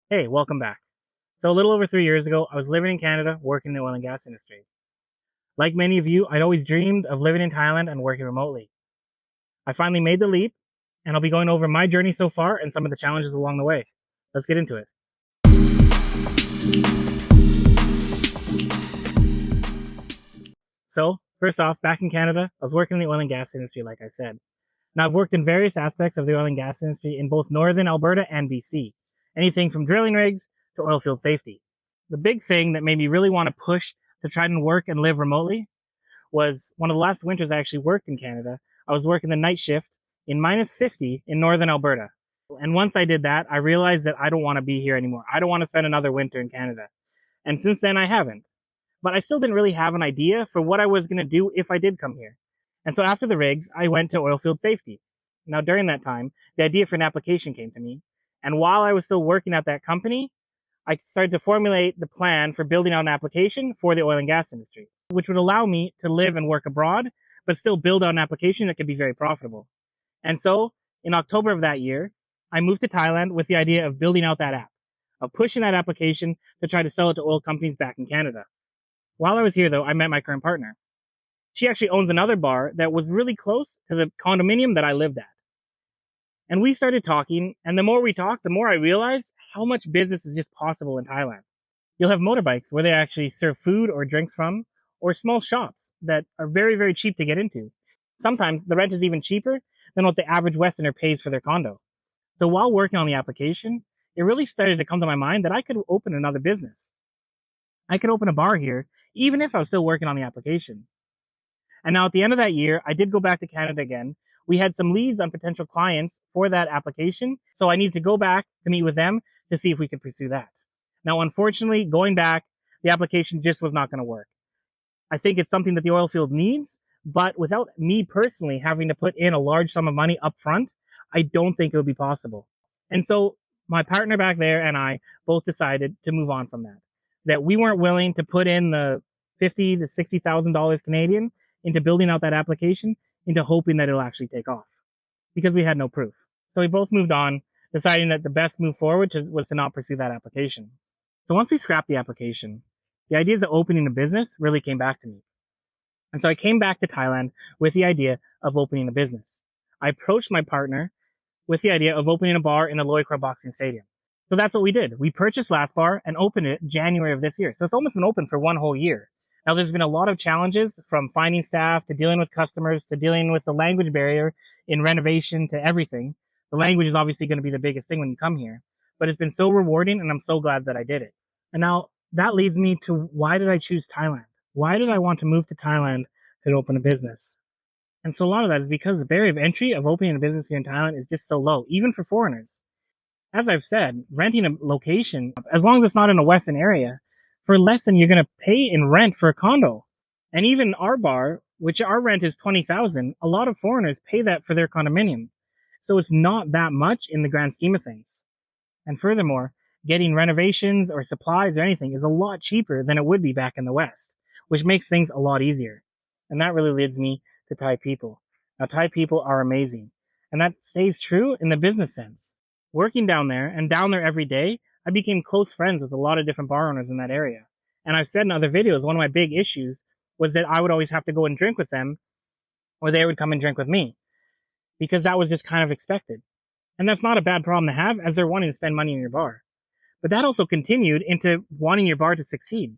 Hey, welcome back. So, a little over 3 years ago, I was living in Canada working in the oil and gas industry. Like many of you, I'd always dreamed of living in Thailand and working remotely. I finally made the leap, and I'll be going over my journey so far and some of the challenges along the way. Let's get into it. So, first off, back in Canada, I was working in the oil and gas industry, like I said. Now, I've worked in various aspects of the oil and gas industry in both northern Alberta and BC, anything from drilling rigs to oil field safety. The big thing that made me really want to push to try and work and live remotely was one of the last winters I actually worked in Canada. I was working the night shift in minus 50 in northern Alberta. And once I did that, I realized that I don't want to be here anymore. I don't want to spend another winter in Canada. And since then, I haven't. But I still didn't really have an idea for what I was going to do if I did come here. And so after the rigs, I went to oilfield safety. Now, during that time, the idea for an application came to me. And while I was still working at that company, I started to formulate the plan for building out an application for the oil and gas industry, which would allow me to live and work abroad, but still build out an application that could be very profitable. And so in October of that year, I moved to Thailand with the idea of building out that app, of pushing that application to try to sell it to oil companies back in Canada. While I was here, though, I met my current partner. She actually owns another bar that was really close to the condominium that I lived at. And we started talking, and the more we talked, the more I realized how much business is just possible in Thailand. You'll have motorbikes where they actually serve food or drinks from, or small shops that are very, very cheap to get into. Sometimes the rent is even cheaper than what the average Westerner pays for their condo. So while working on the application, it really started to come to my mind that I could open another business. I could open a bar here, even if I was still working on the application. And now at the end of that year, I did go back to Canada again. We had some leads on potential clients for that application. So I needed to go back to meet with them to see if we could pursue that. Now, unfortunately, going back, the application just was not going to work. I think it's something that the oil field needs, but without me personally having to put in a large sum of money up front, I don't think it would be possible. And so my partner back there and I both decided to move on from that we weren't willing to put in the 50 to $60,000 Canadian into building out that application into hoping that it'll actually take off because we had no proof. So we both moved on, deciding that the best move forward was to not pursue that application. So once we scrapped the application, the ideas of opening a business really came back to me. And so I came back to Thailand with the idea of opening a business. I approached my partner with the idea of opening a bar in the Loy Kraw Boxing Stadium. So that's what we did. We purchased Lath Bar and opened it January of this year. So it's almost been open for one whole year. Now there's been a lot of challenges from finding staff to dealing with customers to dealing with the language barrier in renovation to everything. The language is obviously going to be the biggest thing when you come here, but it's been so rewarding and I'm so glad that I did it. And now that leads me to why did I choose Thailand? Why did I want to move to Thailand to open a business? And so a lot of that is because the barrier of entry of opening a business here in Thailand is just so low, even for foreigners. As I've said, renting a location, as long as it's not in a Western area, for less than you're going to pay in rent for a condo. And even our bar, which our rent is 20,000, a lot of foreigners pay that for their condominium. So it's not that much in the grand scheme of things. And furthermore, getting renovations or supplies or anything is a lot cheaper than it would be back in the West, which makes things a lot easier. And that really leads me to Thai people. Now, Thai people are amazing. And that stays true in the business sense. Working down there and down there every day, I became close friends with a lot of different bar owners in that area. And I've said in other videos, one of my big issues was that I would always have to go and drink with them or they would come and drink with me because that was just kind of expected. And that's not a bad problem to have as they're wanting to spend money in your bar. But that also continued into wanting your bar to succeed.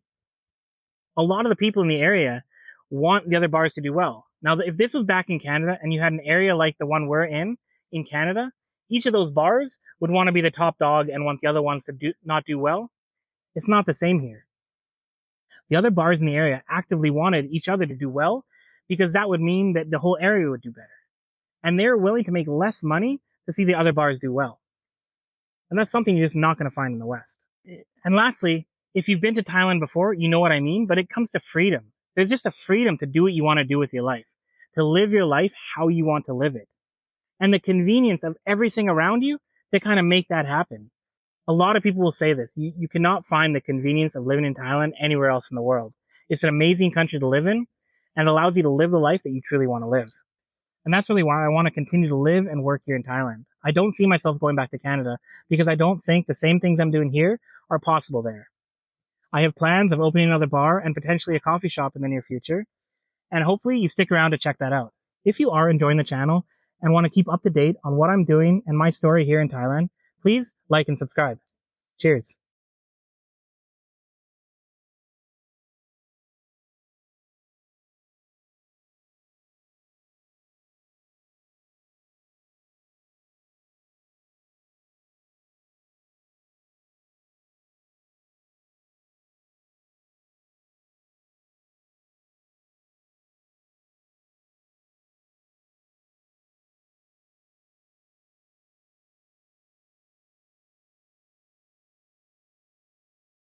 A lot of the people in the area want the other bars to do well. Now, if this was back in Canada and you had an area like the one we're in Canada, each of those bars would want to be the top dog and want the other ones to not do well. It's not the same here. The other bars in the area actively wanted each other to do well because that would mean that the whole area would do better. And they're willing to make less money to see the other bars do well. And that's something you're just not going to find in the West. And lastly, if you've been to Thailand before, you know what I mean, but it comes to freedom. There's just a freedom to do what you want to do with your life, to live your life how you want to live it. And the convenience of everything around you to kind of make that happen. A lot of people will say this. You cannot find the convenience of living in Thailand anywhere else in the world. It's an amazing country to live in and it allows you to live the life that you truly want to live. And that's really why I want to continue to live and work here in Thailand. I don't see myself going back to Canada because I don't think the same things I'm doing here are possible there. I have plans of opening another bar and potentially a coffee shop in the near future, and hopefully you stick around to check that out. If you are enjoying the channel and want to keep up to date on what I'm doing and my story here in Thailand, please like and subscribe. Cheers.